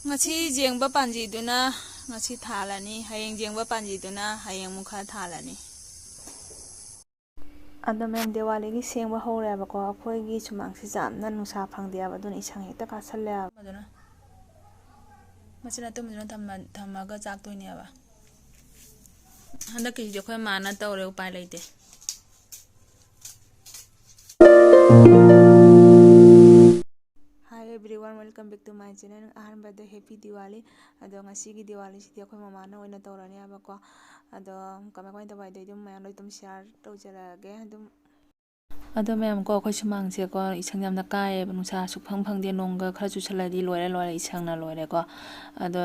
ngasi jengba panji duna ngasi thalani hayeng jengba panji duna hayeng mukha thalani ꯑꯗꯣ ꯃꯦꯝ ꯗꯤꯋꯥꯂꯤꯒꯤ ꯁꯦꯡꯕ ꯍꯧꯔꯦꯕꯀꯣ ꯑꯩꯈꯣꯏꯒꯤ ꯁꯨꯃꯥꯡꯁꯤ ꯌꯥꯝꯅ ꯅꯨꯡꯁꯥ ꯐꯪꯗꯦꯕ ꯑꯗꯨꯅ ꯏꯁꯪ ꯍꯦꯛꯇ ꯀꯥꯁꯜꯂꯦꯕ maduna masina tumduna thamaga chaktoineba handa ki je khoi mana tawre upai leite Hi everyone, welcome back to my channel. ꯑꯍꯥꯟꯕꯗ happy Diwali. ꯑꯗꯣ ꯉꯁꯤꯒꯤ ꯗꯤꯋꯥꯂꯤꯁꯤꯗꯤ ꯑꯩꯈꯣꯏ ꯃꯃꯥꯅ ꯑꯣꯏꯅ ꯇꯧꯔꯅꯦꯕꯀꯣ. ꯑꯗꯣ ꯀꯃꯥꯏ ꯇꯧꯕ ꯍꯥꯏꯗꯤ ꯑꯗꯨꯝ ꯃꯌꯥꯝ ꯂꯣꯏ ꯑꯗꯨꯝ ꯁꯦꯌꯔ ꯇꯧꯖꯔꯛꯑꯒꯦ ꯑꯗꯨꯝ ꯑꯗꯣ ꯃꯌꯥꯝ ꯀꯣ ꯑꯩꯈꯣꯏ ꯁꯨꯃꯥꯡꯁꯦꯀꯣ ꯏꯁꯪ ꯌꯥꯝꯅ ꯀꯥꯏꯌꯦꯕ ꯅꯨꯡꯁꯥ ꯁꯨꯛꯐꯪ ꯐꯪꯗꯦ ꯅꯣꯡꯒ ꯈꯔ ꯆꯨꯁꯜꯂꯗꯤ ꯂꯣꯏꯔꯦ ꯏꯁꯪꯅ ꯂꯣꯏꯔꯦꯀꯣ. ꯑꯗꯣ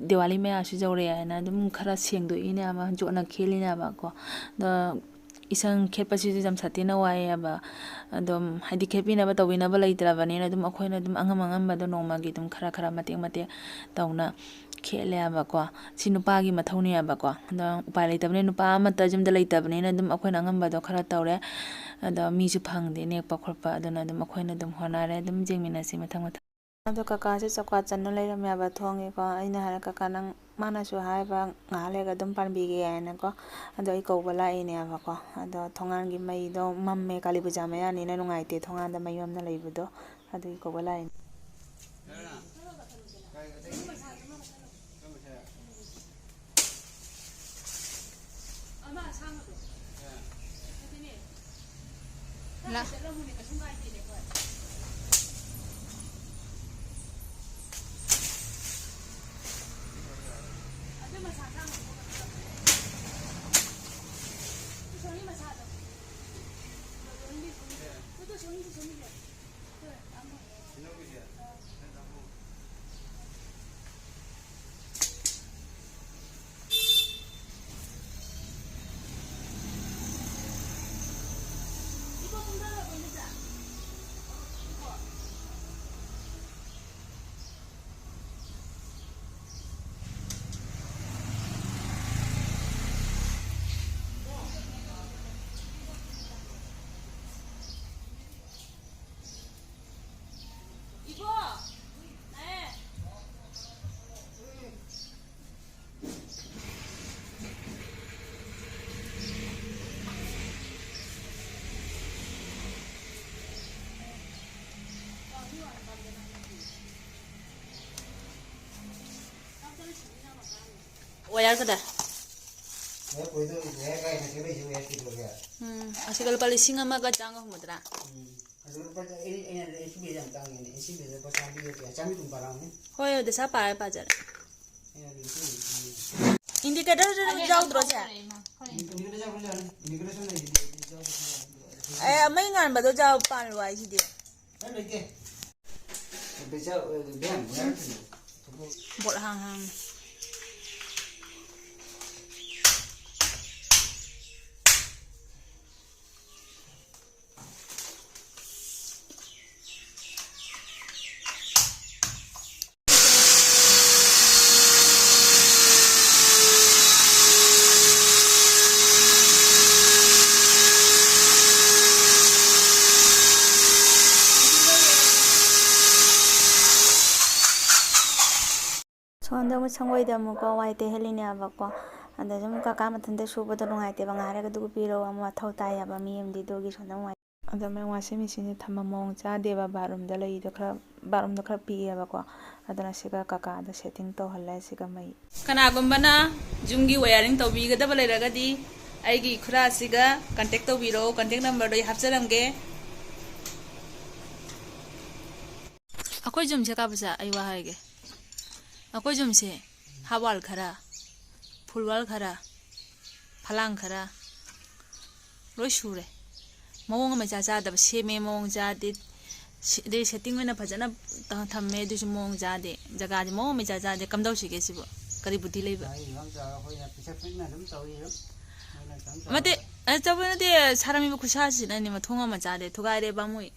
ꯗꯤꯋꯥꯂꯤ ꯃꯌꯥꯁꯨ ꯌꯧꯔꯛꯑꯦ ꯍꯥꯏꯅ ꯑꯗꯨꯝ ꯈꯔ ꯁꯦꯡꯗꯣꯛꯏꯅꯦꯕ ꯖꯣꯠꯅ ꯈꯦꯠꯂꯤꯅꯦꯕꯀꯣ. ꯑꯗꯣ ꯏꯁꯪ ꯈꯦꯠꯄꯁꯤꯁꯨ ꯌꯥꯝ ꯁꯥꯊꯤꯅ ꯋꯥꯏꯌꯦꯕ. ꯑꯗꯨꯝ ꯍꯥꯏꯗꯤ ꯈꯦꯠꯄꯤꯅꯕ ꯇꯧꯕꯤꯅꯕ ꯂꯩꯇ꯭ꯔꯕꯅꯤꯅ ꯑꯗꯨꯝ ꯑꯩꯈꯣꯏꯅ ꯑꯗꯨꯝ ꯑꯉꯝꯕꯗꯣ ꯅꯣꯡꯃꯒꯤ ꯑꯗꯨꯝ ꯈꯔ ꯃꯇꯦꯛ ꯇꯧꯅ ꯈꯦꯠꯂꯦꯕꯀꯣ. ꯁꯤ ꯅꯨꯄꯥꯒꯤ ꯃꯊꯧꯅꯦꯕꯀꯣ. ꯑꯗꯣ ꯎꯄꯥꯏ ꯂꯩꯇꯕꯅꯤꯅ ꯅꯨꯄꯥ ꯑꯃꯠꯇ ꯌꯨꯝꯗ ꯂꯩꯇꯕꯅꯤꯅ ꯑꯗꯨꯝ ꯑꯩꯈꯣꯏꯅ ꯑꯉꯝꯕꯗꯣ ꯈꯔ ꯇꯧꯔꯦ. ꯑꯗꯣ ꯃꯤꯁꯨ ꯐꯪꯗꯦ ꯅꯦꯛꯄ ꯈꯣꯠꯄ ꯑꯗꯨꯅ ꯑꯗꯨꯝ ꯑꯩꯈꯣꯏꯅ ꯑꯗꯨꯝ ꯍꯣꯠꯅꯔꯦ. ꯑꯗꯨꯝ ꯌꯦꯡꯃꯤꯟꯅꯁꯤ ꯃꯊꯪ. ꯑꯗꯣ ꯀꯀꯥꯁꯦ ꯆꯧꯀꯥ ꯆꯟꯅ ꯂꯩꯔꯝꯃꯦꯕ ꯊꯣꯡꯉꯦꯀꯣ. ꯑꯩꯅ ꯍꯥꯏꯔ ꯀꯀꯥ ꯅꯪ ꯃꯥꯅꯁꯨ ꯍꯥꯏꯕ ꯉꯥꯏꯍꯥꯛ ꯂꯩꯔꯒ ꯑꯗꯨꯝ ꯄꯥꯟꯕꯤꯒꯦ ꯍꯥꯏꯅꯀꯣ. ꯑꯗꯣ ꯑꯩ ꯀꯧꯕ ꯂꯥꯛꯏꯅꯦꯕꯀꯣ. ꯑꯗꯣ ꯊꯣꯡꯒꯥꯟꯒꯤ ꯃꯩꯗꯣ ꯃꯝꯃꯦ ꯀꯥꯂꯤ ꯄꯨꯖꯥ ꯃꯌꯥꯅꯤꯅ ꯅꯨꯡꯉꯥꯏꯇꯦ ꯊꯣꯡꯒꯥꯟꯗ ꯃꯩ ꯃꯝꯅ ꯂꯩꯕꯗꯣ. ꯑꯗꯨꯒꯤ ꯀꯧꯕ ꯂꯥꯛꯏꯅꯦ. wayar kada asiga lupa 1,000 changa humudra hoy desa pa jar indicator jauh terus ya mai ngan bado jauh pan luai sih dia bot hang ꯁꯣꯟꯗ ꯑꯃꯨꯛ ꯁꯪꯒꯣꯏꯗ ꯑꯃꯨꯛꯀꯣ ꯋꯥꯏ ꯇꯩꯍꯜꯂꯤꯅꯦꯕꯀꯣ. ꯑꯗ ꯁꯨꯝ ꯀꯀꯥ ꯃꯊꯟꯇ ꯁꯨꯕꯗꯣ ꯅꯨꯡꯉꯥꯏꯇꯦꯕ ꯉꯥꯏꯔꯒ ꯑꯗꯨꯒ ꯄꯤꯔꯣ ꯑꯃ ꯃꯊꯧ ꯇꯥꯏꯌꯦꯕ ꯃꯤ ꯑꯃꯗꯤ ꯑꯗꯨꯒꯤ ꯁꯣꯟꯗ ꯑꯃꯨꯛ ꯑꯗꯣ ꯃꯌꯥꯝ ꯋꯥꯁꯤꯡ ꯃꯦꯆꯤꯟꯁꯦ ꯊꯝꯕ ꯃꯑꯣꯡ ꯆꯥꯗꯦꯕ ꯕꯥꯠꯔꯨꯝꯗ ꯂꯩꯗꯣ ꯕꯥꯠꯔꯨꯝꯗꯣ ꯈꯔ ꯄꯤꯛꯑꯦꯕꯀꯣ. ꯑꯗꯨꯅ ꯁꯤꯒ ꯀꯀꯥꯗ ꯁꯦꯠꯇꯤꯡ ꯇꯧꯍꯜꯂꯦ ꯁꯤꯒ ꯃꯩ ꯀꯅꯥꯒꯨꯝꯕꯅ ꯌꯨꯝꯒꯤ ꯋꯥꯌꯔꯤꯡ ꯇꯧꯕꯤꯒꯗꯕ ꯂꯩꯔꯒꯗꯤ ꯑꯩꯒꯤ ꯈꯨꯔꯥꯁꯤꯒ ꯀꯟꯇꯦꯛ ꯇꯧꯕꯤꯔꯣ. ꯀꯟꯇꯦꯛ ꯅꯝꯕꯔꯗꯣ ꯑꯩ ꯍꯥꯞꯆꯔꯝꯒꯦ. ꯑꯩꯈꯣꯏ ꯌꯨꯝꯁꯦ ꯀꯥꯕꯁꯦ ꯑꯩ ꯋꯥ ꯍꯥꯏꯒꯦ. ꯑꯩꯈꯣꯏ ꯌꯨꯝꯁꯦ ꯍꯥꯞ ꯈꯔ ꯐꯨꯜ ꯋꯥꯜ ꯈꯔ ꯐꯂꯥꯡ ꯈꯔ ꯂꯣꯏ ꯁꯨꯔꯦ. ꯃꯑꯣꯡ ꯑꯃ ꯏꯆꯥ ꯆꯥꯗꯕ ꯁꯦꯝꯃꯦ ꯃꯑꯣꯡ ꯆꯥꯗꯦ. ꯑꯗꯩ ꯁꯦꯠꯇꯤꯡ ꯑꯣꯏꯅ ꯐꯖꯅ ꯊꯝꯃꯦ ꯑꯗꯨꯁꯨ ꯃꯑꯣꯡ ꯆꯥꯗꯦ. ꯖꯒꯥꯁꯦ ꯃꯑꯣꯡ ꯑꯃ ꯏꯆꯥ ꯆꯥꯗꯦ. ꯀꯝꯗꯧꯁꯤꯒꯦ ꯁꯤꯕꯨ ꯀꯔꯤ ꯕꯨద్ధꯤ ꯂꯩꯕ ꯃꯇꯦ ꯆꯕ ꯅꯠꯇꯦ ꯁꯥꯔꯝꯃꯤꯕ ꯈꯨꯠꯁꯥꯁꯤꯅꯅꯦ ꯃꯊꯣꯡ ꯑꯃ ꯆꯥꯗꯦ. ꯊꯨꯒꯥꯏꯔꯦ ꯄꯥꯝꯃꯨꯏ.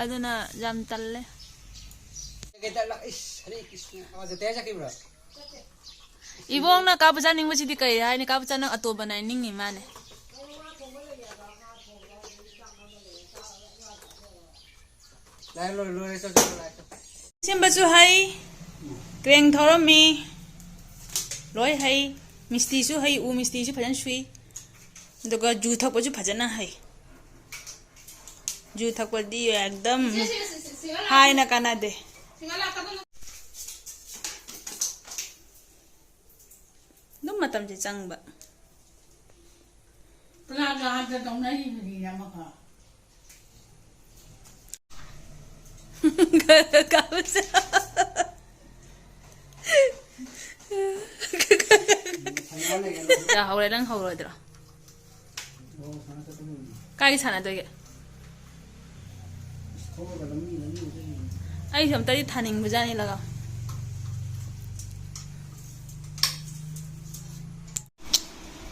ꯑꯗꯨꯅ ꯌꯥꯝ ꯇꯜꯂꯦ. 이봉나 까부자 닝무지디 까이 하니 까부자는 아또바나 닝이 마네 ꯁꯦꯝꯕꯁꯨ ꯍꯩ ꯀ꯭ꯔꯦꯡ ꯊꯧꯔꯝꯃꯤ ꯂꯣꯏ ꯍꯩ ꯃꯤꯁꯇꯤꯁꯨ ꯍꯩ ꯎ ꯃꯤꯁꯇꯤꯁꯨ ꯐꯖꯅ ꯁꯨꯏ ꯑꯗꯨꯒ ꯖꯨ ꯊꯛꯄꯁꯨ ꯐꯖꯅ ꯍꯩ ꯖꯨ ꯊꯛꯄꯗꯤ एकदम ꯍꯥꯏꯅ ꯀꯥꯟꯅꯗꯦ ꯑꯗꯨꯝ ꯃꯇꯝꯁꯦ ꯆꯪꯕ hꯧꯔꯦ ꯅꯪ ꯍꯧꯔꯣꯏꯗ꯭ꯔꯣ ꯀꯥꯏ ꯁꯥꯟꯅꯗꯣꯏꯒꯦ ꯑꯩꯁꯨ ꯑꯝꯇꯗꯤ ꯊꯥꯅꯤꯡꯕꯖꯥꯠꯅꯤ ꯂꯒꯥꯎ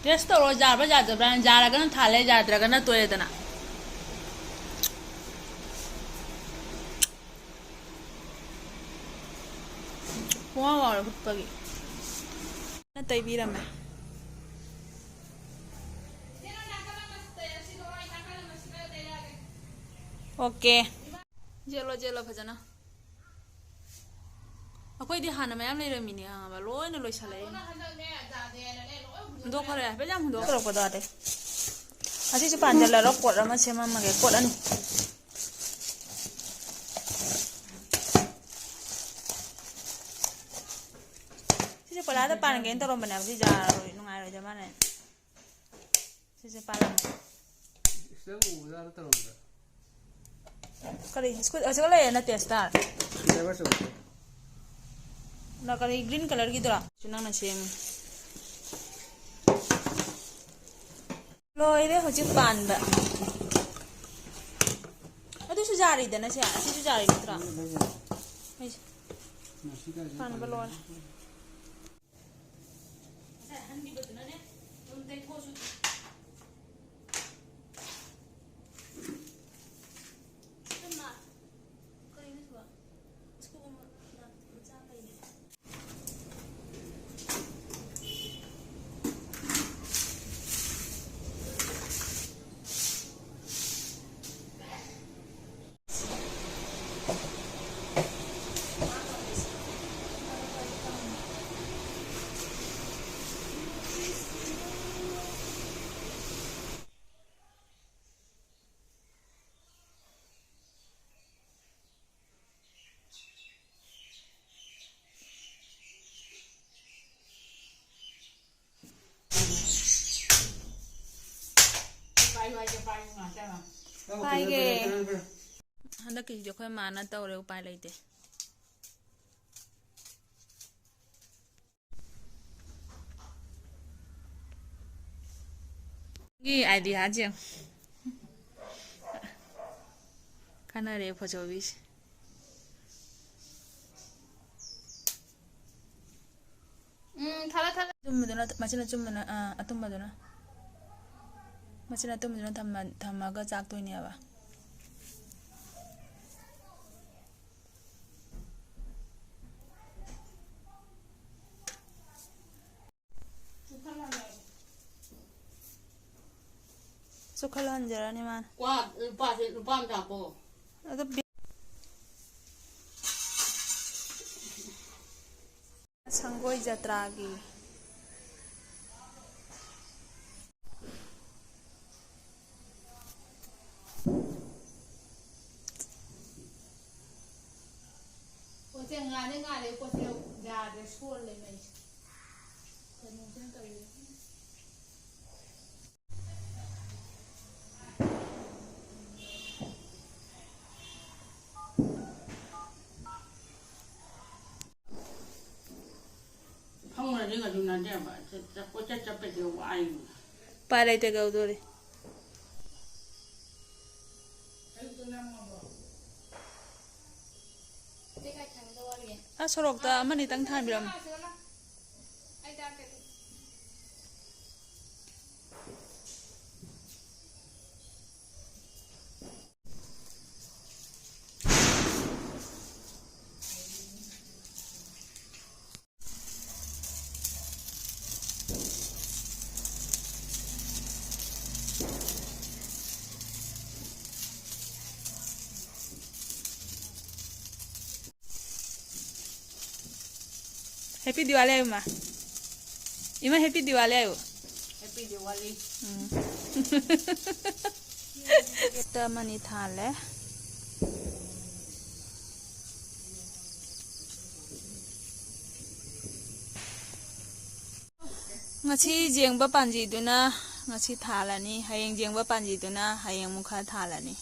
ꯇꯦꯁ ꯇꯧꯔꯣ ꯌꯥꯕ꯭ꯔꯥ ꯌꯥꯗꯕ꯭ꯔꯥ ꯌꯥꯔꯒꯅ ꯊꯥꯜꯂꯦ ꯌꯥꯗ꯭ꯔꯒꯅ ꯇꯣꯛꯑꯦꯗꯅ ꯋꯥ ꯋꯥꯔ ꯍꯨꯠꯄꯒꯤ ꯇꯩꯕꯤꯔꯝꯃꯦ ओके जेलो जेलो फजना अखोइदि हाना मयाम लेरमिने हाबा लोइना लोइसले दो खरे बेजाम हुदो खरो पदाते असी से पांजल रो कोट अमा सेमा मगे कोट अनि सिसे पलादा पान गेन तरो बना बि जा रो नुंगाय रो जमाने सिसे पाला इससे उदा तरो करी इसको अच्छा ले ना टेस्ट आ फ्लेवर से ना करी ग्रीन कलर की दरा चुना ना सेम लोइरे होजि पानबा अदु सुजारी दना से असि सुजारी नत्रा पानबा लोन हंदी बदना ने तुम ते खोसु पाइगे हंदक की जो माना तौरे उपाय लेते आइडिया जे खाना रे फचोबिस थाला थाला तुमदुना मचिना चुमना अतुमदुना मचिना तुमदुना थम्मागा चाक्तोइनेबा सुखल हंजरानी मान वा पाम जापो अदो संगोई जत्रागी पोचे गाने गाने पोचे जादे स्कूल ले में कन्वेंशन करी हमने देखा जो ना दे बा पोचे चप्पे दे आई पाले ते गौदोरे सोरकता अमनि तंग थाबिरम Happy Diwali ayo ma. Ima Happy Diwali ayo. Happy Diwali. Ta mani thale. Ngasi jengba panji duna ngasi thalani hayeng jengba panji duna hayeng mukha thalani.